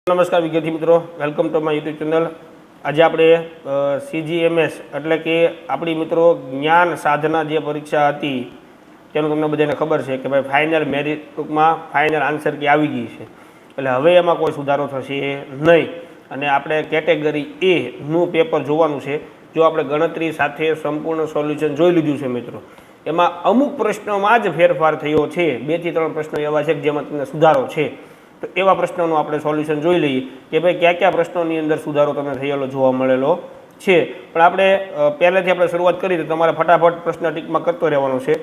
નમસ્કાર વિદ્યાર્થી મિત્રો, welcome to my YouTube channel. આજે આપણે CGMS એટલે કે આપણી મિત્રો જ્ઞાન સાધના જે પરીક્ષા હતી તેનું તમને બધાને ખબર છે કે ભાઈ ફાઇનલ મેરિટ ટૂંકમાં ફાઇનલ આન્સર કી આવી ગઈ છે. એટલે હવે એમાં કોઈ સુધારો થશે નહીં અને આપણે કેટેગરી એનું પેપર જોવાનું છે. જો આપણે ગણતરી સાથે સંપૂર્ણ સોલ્યુશન જોઈ લીધું છે મિત્રો, એમાં અમુક પ્રશ્નોમાં જ ફેરફાર થયો છે. 2 થી 3 પ્રશ્નો એવા છે કે જેમાં તમને સુધારો છે. તો એવા પ્રશ્નોનું આપણે સોલ્યુશન જોઈ લઈએ કે ભાઈ કયા પ્રશ્નોની અંદર સુધારો તમને થયેલો જોવા મળેલો છે. પણ આપણે પહેલેથી આપણે શરૂઆત કરી તો તમારે ફટાફટ પ્રશ્ન ટીકમાં કરતો રહેવાનો છે.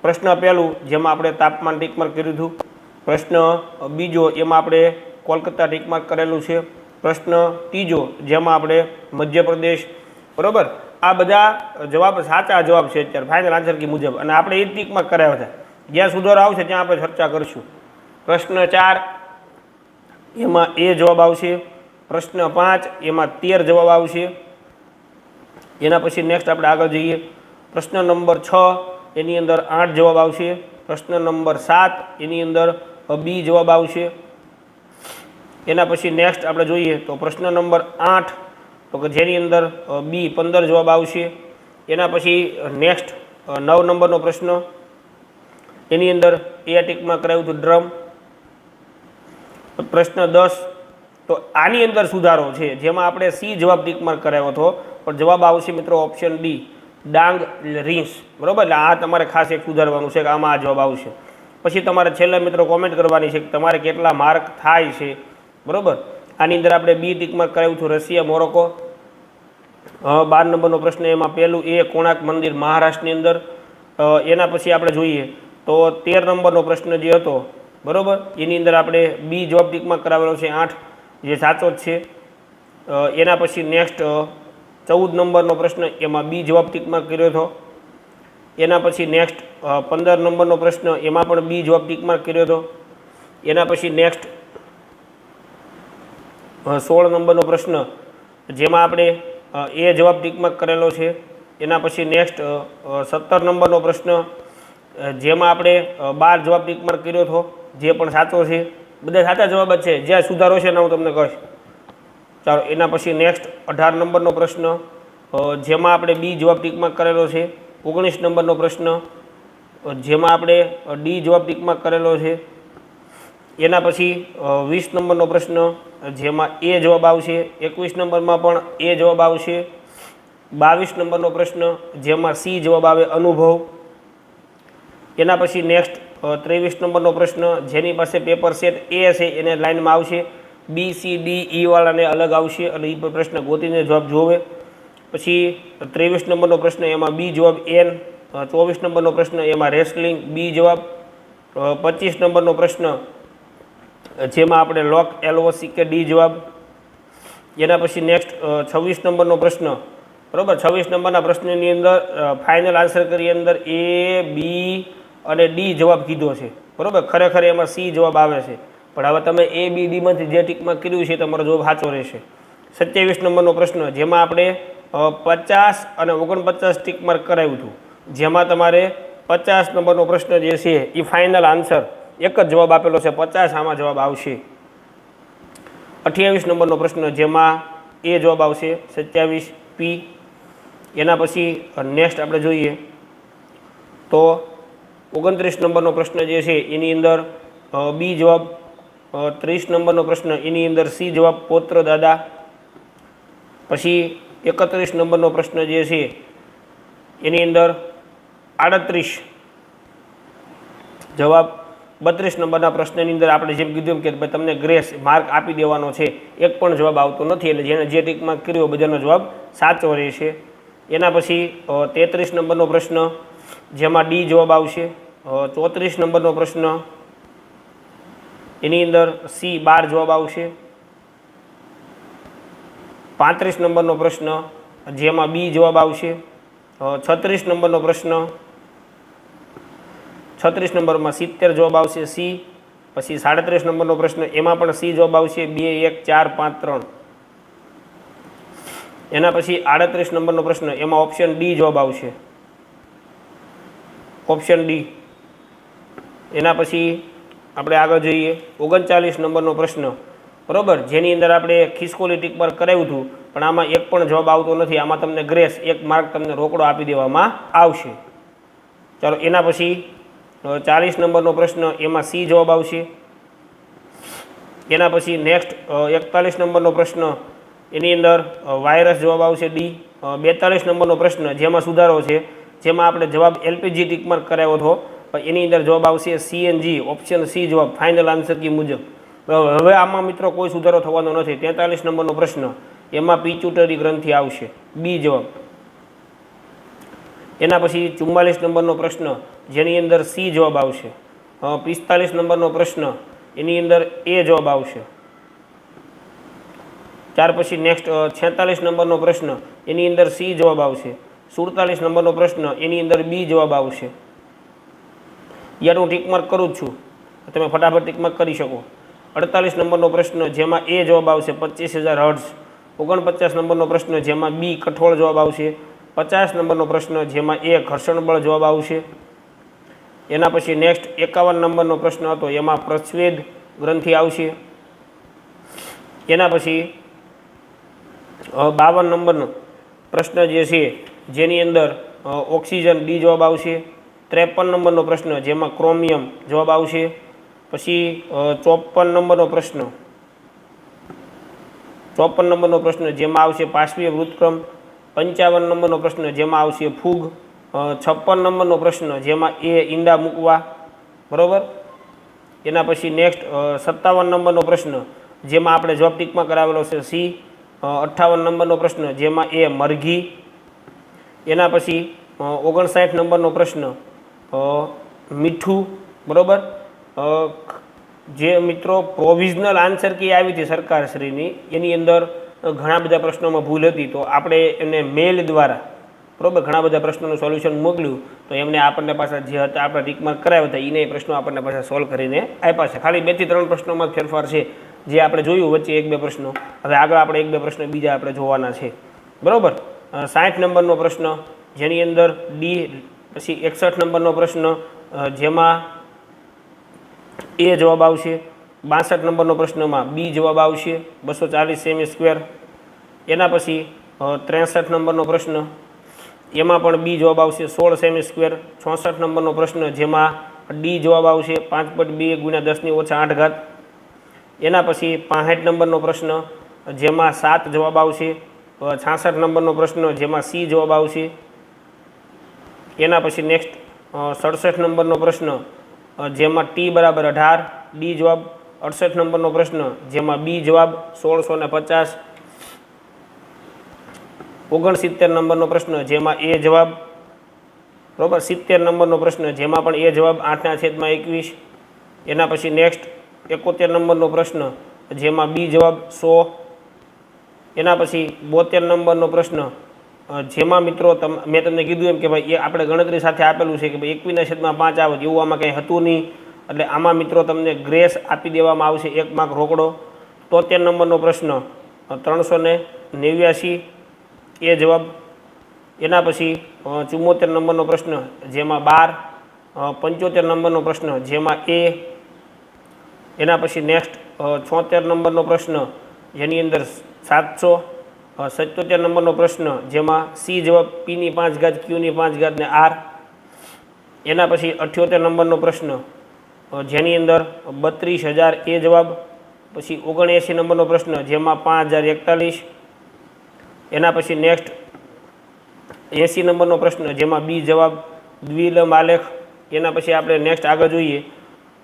પ્રશ્ન પહેલું જેમાં આપણે તાપમાન ટીકમાર્ક કર્યું હતું. પ્રશ્ન બીજો એમાં આપણે કોલકાતા ટીકમાર્ક કરેલું છે. પ્રશ્ન ત્રીજો જેમાં આપણે મધ્યપ્રદેશ, બરાબર. આ બધા જવાબ સાચા જવાબ છે અત્યારે ફાઇનલ આન્સર કી મુજબ, અને આપણે એ ટીકમાર્ક કરાવ્યા હતા. જ્યાં સુધારો આવશે ત્યાં આપણે ચર્ચા કરીશું. પ્રશ્ન 4 એમાં એ જવાબ આવશે. પ્રશ્ન 5 એમાં 13 જવાબ આવશે. એના પછી નેક્સ્ટ આપણે આગળ જઈએ. પ્રશ્ન નંબર 6 એની અંદર 8 જવાબ આવશે. પ્રશ્ન નંબર 7 એની અંદર બી જવાબ આવશે. એના પછી નેક્સ્ટ આપણે જોઈએ તો પ્રશ્ન નંબર 8 તો કે જેની અંદર બી 15 જવાબ આવશે. એના પછી નેક્સ્ટ 9 નંબરનો પ્રશ્ન, એની અંદર એ ટીકમાં કરાવ્યું હતું ડ્રમ. પ્રશ્ન 10 તો આની અંદર સુધારો છે જેમાં આપણે સી જવાબ ટીકમાર્ક કરાવ્યો હતો, પણ જવાબ આવશે મિત્રો ઓપ્શન ડી, ડાંગ રીંસ, બરાબર. એટલે આ તમારે ખાસ એક સુધારવાનું છે કે આમાં આ જવાબ આવશે. પછી તમારે છેલ્લા મિત્રો કોમેન્ટ કરવાની છે કે તમારે કેટલા માર્ક થાય છે, બરાબર. આની અંદર આપણે બી ટીકમાર્ક કરાવ્યું હતું રશિયા મોરોકો. 12 નંબરનો પ્રશ્ન એમાં પહેલું એ કોણાર્ક મંદિર મહારાષ્ટ્રની અંદર. એના પછી આપણે જોઈએ તો 13 નંબરનો પ્રશ્ન જે હતો, બરાબર, એની અંદર આપણે બી જવાબ ટીકમાર્ક કરાવેલો છે 8, જે સાચો જ છે. એના પછી નેક્સ્ટ 14 નંબરનો પ્રશ્ન એમાં બી જવાબ ટીકમાર્ક કર્યો હતો. એના પછી નેક્સ્ટ 15 નંબરનો પ્રશ્ન એમાં પણ બી જવાબ ટીકમાર્ક કર્યો હતો. એના પછી નેક્સ્ટ 16 નંબરનો પ્રશ્ન જેમાં આપણે એ જવાબ ટીકમાર્ક કરેલો છે. એના પછી નેક્સ્ટ 17 નંબરનો પ્રશ્ન જેમાં આપણે 12 જવાબ ટીકમાર્ક કર્યો હતો, જે પણ સાચો છે. બધા સાચા જવાબ જ છે, જ્યાં સુધારો છે ને હું તમને કહીશ. ચાલો, એના પછી નેક્સ્ટ 18 નંબરનો પ્રશ્ન જેમાં આપણે બી જવાબ ટીકમાર્ક કરેલો છે. 19 નંબરનો પ્રશ્ન જેમાં આપણે ડી જવાબ ટીકમાર્ક કરેલો છે. એના પછી 20 નંબરનો પ્રશ્ન જેમાં એ જવાબ આવશે. 21 નંબરમાં પણ એ જવાબ આવશે. 22 નંબરનો પ્રશ્ન જેમાં સી જવાબ આવે અનુભવ. એના પછી નેક્સ્ટ 23 નંબરનો પ્રશ્ન જેની પાસે પેપર સેટ એ છે એને લાઇનમાં આવશે. બી સી ડી ઈ વાળાને અલગ આવશે અને એ પ્રશ્ન ગોતીને જવાબ જોવે. પછી 23 નંબરનો પ્રશ્ન એમાં બી જવાબ એન. 24 નંબરનો પ્રશ્ન એમાં રેસલિંગ બી જવાબ. 25 નંબરનો પ્રશ્ન જેમાં આપણે લોક LOCK ડી જવાબ. એના પછી નેક્સ્ટ 26 નંબરનો પ્રશ્ન, બરાબર. 26 નંબરના પ્રશ્નની અંદર ફાઇનલ આન્સર કરી અંદર એ બી અને ડી જવાબ કીધો છે, બરાબર. ખરેખર એમાં સી જવાબ આવે છે, પણ હવે તમે એ બી ડીમાંથી જે ટીકમાં કર્યું છે તમારો જવાબ સાચો રહેશે. 27 નંબરનો પ્રશ્ન જેમાં આપણે 50 અને 49 ટીકમાર્ક કરાવ્યું હતું, જેમાં તમારે 50 નંબરનો પ્રશ્ન જે છે એ ફાઇનલ આન્સર એક જ જવાબ આપેલો છે 50, આમાં જવાબ આવશે. 28 નંબરનો પ્રશ્ન જેમાં એ જવાબ આવશે 27 પી. એના પછી નેક્સ્ટ આપણે જોઈએ તો 29 નંબરનો પ્રશ્ન જે છે એની અંદર બી જવાબ. 30 નંબરનો પ્રશ્ન એની અંદર સી જવાબ પૌત્ર દાદા. પછી 31 નંબરનો પ્રશ્ન જે છે એની અંદર 38 જવાબ. 32 નંબરના પ્રશ્નની અંદર આપણે જેમ કીધું એમ કે ભાઈ તમને ગ્રેસ માર્ક આપી દેવાનો છે, એક પણ જવાબ આવતો નથી, એટલે જેને જે ટીકમાર્ક કર્યો બધાનો જવાબ સાચો રહેશે. એના પછી 33 નંબરનો પ્રશ્ન જેમાં ડી જવાબ આવશે. 34 નંબરનો પ્રશ્ન એની અંદર સી 12 જવાબ આવશે. 35 નંબરનો પ્રશ્ન જેમાં બી જવાબ આવશે. 36 નંબરનો પ્રશ્ન 36 નંબરમાં 70 જવાબ આવશે સી. પછી 37 નંબરનો પ્રશ્ન એમાં પણ સી જવાબ આવશે 2 1 4 5 3. એના પછી 38 નંબરનો પ્રશ્ન એમાં ઓપ્શન ડી જવાબ આવશે, ઓપ્શન ડી. એના પછી આપણે આગળ જોઈએ 39 નંબરનો પ્રશ્ન બરાબર, જેની અંદર આપણે ખિસકોલી ટીક માર્ક કરાવ્યું હતું, પણ આમાં એક પણ જવાબ આવતો નથી. આમાં તમને ગ્રેસ 1 માર્ક તમને રોકડો આપી દેવામાં આવશે. ચાલો એના પછી 40 નંબરનો પ્રશ્ન, એમાં સી જવાબ આવશે. એના પછી નેક્સ્ટ 41 નંબરનો પ્રશ્ન, એની અંદર વાયરસ જવાબ આવશે ડી. 42 નંબરનો પ્રશ્ન જેમાં સુધારો છે, જેમાં આપણે જવાબ એલપીજી ટીક માર્ક કરાવ્યો હતો, પણ એની અંદર જવાબ આવશે સીએનજી, ઓપ્શન સી જવાબ, ફાઇનલ આન્સર કી મુજબ. હવે આમાં મિત્રો કોઈ સુધારો થવાનો નથી. 43 નંબરનો પ્રશ્ન, એમાં પિચ્યુટરી ગ્રંથિ આવશે, બી જવાબ. એના પછી 44 નંબરનો પ્રશ્ન, જેની અંદર સી જવાબ આવશે. 45 નંબરનો પ્રશ્ન, એની અંદર એ જવાબ આવશે. ત્યાર પછી નેક્સ્ટ 46 નંબરનો પ્રશ્ન, એની અંદર સી જવાબ આવશે. 47 નંબરનો પ્રશ્ન, એની અંદર બી જવાબ આવશે. યાર હું ટીક માર્ક કરું જ છું, તમે ફટાફટ ટીક માર્ક કરી શકો. 48 નંબરનો પ્રશ્ન, જેમાં એ જવાબ આવશે 25,000 હર્ટ્ઝ. 49 નંબરનો પ્રશ્ન, જેમાં બી કઠોળ જવાબ આવશે. 50 નંબરનો પ્રશ્ન, જેમાં એ ઘર્ષણ બળ જવાબ આવશે. એના પછી નેક્સ્ટ 51 નંબરનો પ્રશ્ન હતો, એમાં પ્રસ્વેદ ગ્રંથિ આવશે. એના પછી 52 નંબરનો પ્રશ્ન જે છે, જેની અંદર ઓક્સિજન ડી જવાબ આવશે. 53 નંબરનો પ્રશ્ન, જેમાં ક્રોમિયમ જવાબ આવશે. પછી 54 નંબરનો પ્રશ્ન, 54 નંબરનો પ્રશ્ન, જેમાં આવશે પાર્શ્વીય વૃત્તક્રમ. 55 નંબરનો પ્રશ્ન, જેમાં આવશે ફૂગ. 56 નંબરનો પ્રશ્ન, જેમાં એ ઈંડા મૂકવા. બરાબર. એના પછી નેક્સ્ટ 57 નંબરનો પ્રશ્ન, જેમાં આપણે જવાબ ટીકમાં કરાવેલો છે સી. 58 નંબરનો પ્રશ્ન, જેમાં એ મરઘી. એના પછી 59 નંબરનો પ્રશ્ન, મીઠું. બરાબર. જે મિત્રો પ્રોવિઝનલ આન્સર કી આવી હતી સરકારશ્રીની, એની અંદર ઘણા બધા પ્રશ્નોમાં ભૂલ હતી, તો આપણે એને મેલ દ્વારા બરાબર ઘણા બધા પ્રશ્નોનું સોલ્યુશન મોકલ્યું, તો એમને આપણને પાછા જે હતા આપણે ટીક માર્ક કરાવ્યા હતા એને પ્રશ્નો આપણને પાછા સોલ્વ કરીને આપ્યા છે. ખાલી 2 થી 3 પ્રશ્નોમાં ફેરફાર છે, જે આપણે જોયું વચ્ચે 1-2 પ્રશ્નો. હવે આગળ આપણે 1-2 પ્રશ્ન બીજા આપણે જોવાના છે. બરાબર. 60 નંબરનો પ્રશ્ન, જેની અંદર ડી. પછી 61 નંબરનો પ્રશ્ન, જેમાં એ જવાબ આવશે. 62 નંબરનો પ્રશ્નમાં બી જવાબ આવશે, 240 સેમી સ્ક્વેર. એના પછી 63 નંબરનો પ્રશ્ન, એમાં પણ બી જવાબ આવશે, 16 સેમી સ્ક્વેર. 64 નંબરનો પ્રશ્ન, જેમાં ડી જવાબ આવશે, 5.2 × 10⁻8. એના પછી 65 નંબરનો પ્રશ્ન, જેમાં 7 જવાબ આવશે. 66 નંબરનો પ્રશ્ન, જેમાં સી જવાબ આવશે. એના પછી નેક્સ્ટ 67 નંબરનો પ્રશ્ન, જેમાં ટી બરાબર 18, ડી જવાબ. 68 નંબરનો પ્રશ્ન, જેમાં બી જવાબ 1650. 69 નંબરનો પ્રશ્ન, જેમાં એ જવાબ. બરાબર. 70 નંબરનો પ્રશ્ન, જેમાં પણ એ જવાબ 8/21. એના પછી નેક્સ્ટ 71 નંબરનો પ્રશ્ન, જેમાં બી જવાબ 100. એના પછી 72 નંબરનો પ્રશ્ન, જેમાં મિત્રો મેં તમને કીધું એમ કે ભાઈ એ આપણે ગણતરી સાથે આપેલું છે કે ભાઈ 21/5 આવે, એવું આમાં કંઈ હતું નહીં. એટલે આમાં મિત્રો તમને ગ્રેસ આપી દેવામાં આવશે, 1 માર્ક રોકડો. 73 નંબરનો પ્રશ્ન, 389 એ જવાબ. એના પછી 74 નંબરનો પ્રશ્ન, જેમાં 12. 75 નંબરનો પ્રશ્ન, જેમાં એ. એના પછી નેક્સ્ટ 76 નંબરનો પ્રશ્ન, જેની અંદર 700. 77 નંબરનો પ્રશ્ન, જેમાં સી જવાબ, પીની 5 ઘાત, ક્યુની 5 ઘાત ને આર. એના પછી 78 નંબરનો પ્રશ્ન, જેની અંદર 32,000 એ જવાબ. પછી 79 નંબરનો પ્રશ્ન, જેમાં 5,041. એના પછી નેક્સ્ટ 80 નંબરનો પ્રશ્ન, જેમાં બી જવાબ, દ્વિલંબ આલેખ. એના પછી આપણે નેક્સ્ટ આગળ જોઈએ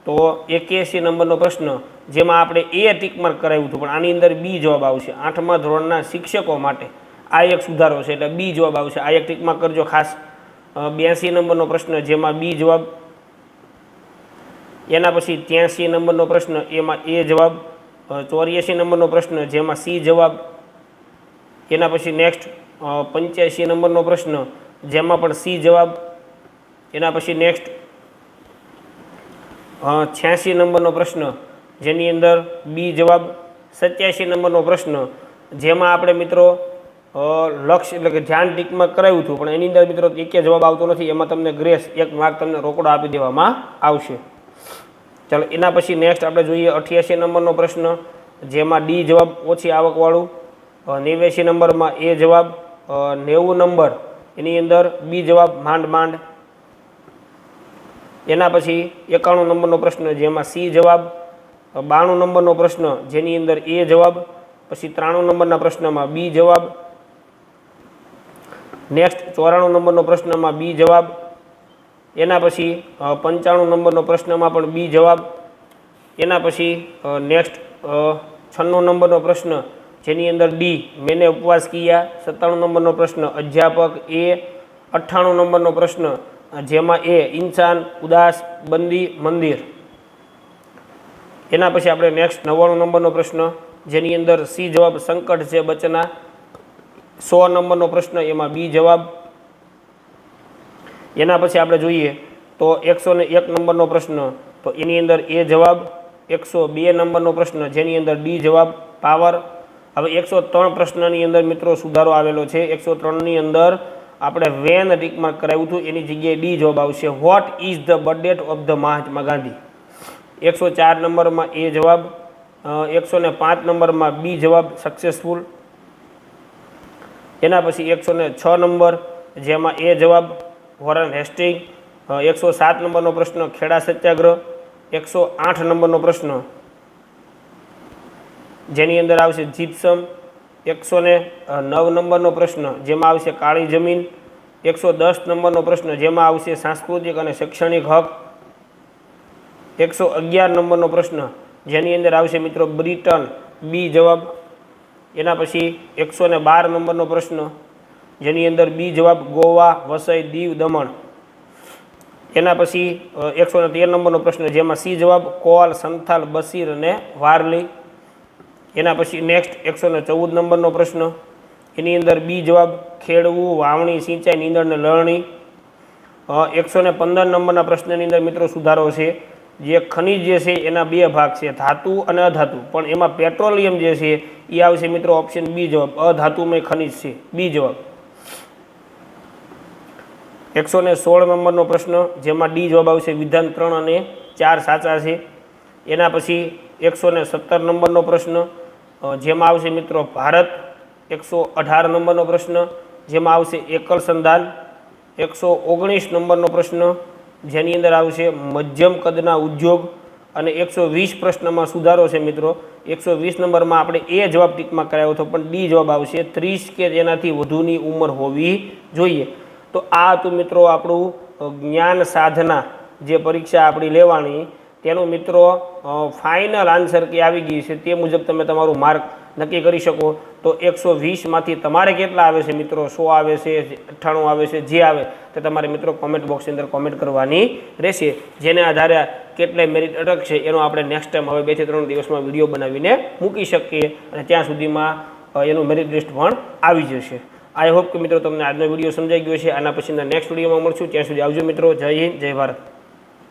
તો 81 નંબરનો પ્રશ્ન, જેમાં આપણે એ ટીક માર્ક કરાવ્યું હતું, પણ આની અંદર બી જવાબ આવશે. 8મા ધોરણના શિક્ષકો માટે આ એક સુધારો છે, એટલે બી જવાબ આવશે. આ એક ટીક માર્ક કરજો ખાસ. 82 નંબરનો પ્રશ્ન, જેમાં બી જવાબ. એના પછી 83 નંબરનો પ્રશ્ન, એમાં એ જવાબ. 84 નંબરનો પ્રશ્ન, જેમાં સી જવાબ. એના પછી નેક્સ્ટ 85 નંબરનો પ્રશ્ન, જેમાં પણ સી જવાબ. એના પછી નેક્સ્ટ 86 નંબરનો પ્રશ્ન, જેની અંદર બી જવાબ. 87 નંબરનો પ્રશ્ન, જેમાં આપણે મિત્રો લક્ષ્ય એટલે કે ધ્યાન ટીકમાં કરાવ્યું હતું, પણ એની અંદર મિત્રો એક જવાબ આવતો નથી. એમાં તમને ગ્રેસ 1 માર્ક તમને રોકડો આપી દેવામાં આવશે. ચાલો એના પછી નેક્સ્ટ આપણે જોઈએ 88 નંબરનો પ્રશ્ન, જેમાં ડી જવાબ ઓછી આવકવાળું. 89 નંબરમાં એ જવાબ. 90 નંબર એની અંદર બી જવાબ માંડ માંડ. એના પછી 91 નંબરનો પ્રશ્ન જેમાં સી જવાબ. 92 નંબરનો પ્રશ્ન જેની અંદર એ જવાબ. પછી 93 નંબરના પ્રશ્નમાં બી જવાબ. નેક્સ્ટ 94 નંબરનો પ્રશ્નમાં બી જવાબ. એના પછી 95 નંબરનો પ્રશ્નમાં પણ બી જવાબ. એના પછી નેક્સ્ટ 96 નંબરનો પ્રશ્ન જેની અંદર ડી મેને ઉપવાસ કિયા. 97 નંબરનો પ્રશ્ન અધ્યાપક એ. 98 નંબરનો પ્રશ્ન જેમાં એ ઇન્સાન ઉદાસ બંદી મંદિર. એના પછી આપણે નેક્સ્ટ 99 નંબરનો પ્રશ્ન જેની અંદર સી જવાબ સંકટ છે બચના. 100 નંબરનો પ્રશ્ન એમાં બી જવાબ. એના પછી આપણે જોઈએ તો 101 નંબરનો પ્રશ્ન તો એની અંદર એ જવાબ. 102 નંબરનો પ્રશ્ન જેની અંદર ડી જવાબ પાવર. હવે 103 પ્રશ્નની અંદર મિત્રો સુધારો આવેલો છે. 103ની અંદર આપણે વેન ટીક માર્ક કરાવ્યું હતું એની જગ્યાએ ડી જવાબ આવશે. What is the birth date of the Mahatma Gandhi. 104 નંબરમાં એ જવાબ. 105 નંબરમાં બી જવાબ સક્સેસફુલ. એના પછી 106 નંબર જેમાં એ જવાબ વોરન હેસ્ટિંગ. 107 નંબરનો પ્રશ્ન ખેડા સત્યાગ્રહ. 108 નંબરનો પ્રશ્ન જેની અંદર આવશે જીપ્સમ. 109 નંબરનો પ્રશ્ન જેમાં આવશે કાળી જમીન. 110 નંબરનો પ્રશ્ન જેમાં આવશે સાંસ્કૃતિક અને શૈક્ષણિક હક. 111 નંબરનો પ્રશ્ન જેની અંદર આવશે મિત્રો બ્રિટન બી જવાબ. એના પછી 112 નંબરનો પ્રશ્ન જેની અંદર બી જવાબ ગોવા વસઈ દીવ દમણ. એના પછી 113 નંબરનો પ્રશ્ન જેમાં સી જવાબ કોલ સંથાલ બસીર અને વારલી. એના પછી નેક્સ્ટ 114 નંબરનો પ્રશ્ન એની અંદર બી જવાબ ખેડવું વાવણી સિંચાઈ નીંદણ ને લણણી. 115 નંબરના પ્રશ્નની અંદર મિત્રો સુધારો છે. જે ખનિજ જે છે એના બે ભાગ છે ધાતુ અને અધાતુ, પણ એમાં પેટ્રોલિયમ જે છે એ આવશે મિત્રો ઓપ્શન બી જવાબ. અધાતુમય ખનિજ છે બી જવાબ. 116 નંબરનો પ્રશ્ન જેમાં ડી જવાબ આવશે. વિધાન 3 અને 4 સાચા છે. એના પછી 117 નંબરનો પ્રશ્ન જેમાં આવશે મિત્રો ભારત. 118 નંબરનો પ્રશ્ન જેમાં આવશે એકલ સંધાન. 119 નંબરનો પ્રશ્ન જેની અંદર આવશે મધ્યમ કદના ઉદ્યોગ. અને 120 પ્રશ્નમાં સુધારો છે મિત્રો. 120 નંબરમાં આપણે એ જવાબ ટીકમાં કરાયો હતો પણ ડી જવાબ આવશે 30 કે તેનાથી વધુની ઉંમર હોવી જોઈએ. તો આ હતું મિત્રો આપણું જ્ઞાન સાધના જે પરીક્ષા આપણી લેવાની તેનું મિત્રો ફાઇનલ આન્સર કે આવી ગઈ છે તે મુજબ તમે તમારું માર્ક નક્કી કરી શકો. તો 120માંથી તમારે કેટલા આવે છે મિત્રો? 100 આવે છે, 98 આવે છે, જે આવે તે તમારે મિત્રો કોમેન્ટ બોક્સની અંદર કોમેન્ટ કરવાની રહેશે. જેને આધારે કેટલાય મેરિટ અટકશે એનો આપણે નેક્સ્ટ ટાઈમ હવે 2 થી 3 દિવસમાં વિડીયો બનાવીને મૂકી શકીએ અને ત્યાં સુધીમાં એનું મેરિટ લિસ્ટ પણ આવી જશે. આઈ હોપ કે મિત્રો તમને આજનો વિડીયો સમજાઈ ગયો છે. આના પછીના નેક્સ્ટ વિડીયોમાં મળશું. ત્યાં સુધી આવજો મિત્રો. જય હિન્દ, જય ભારત.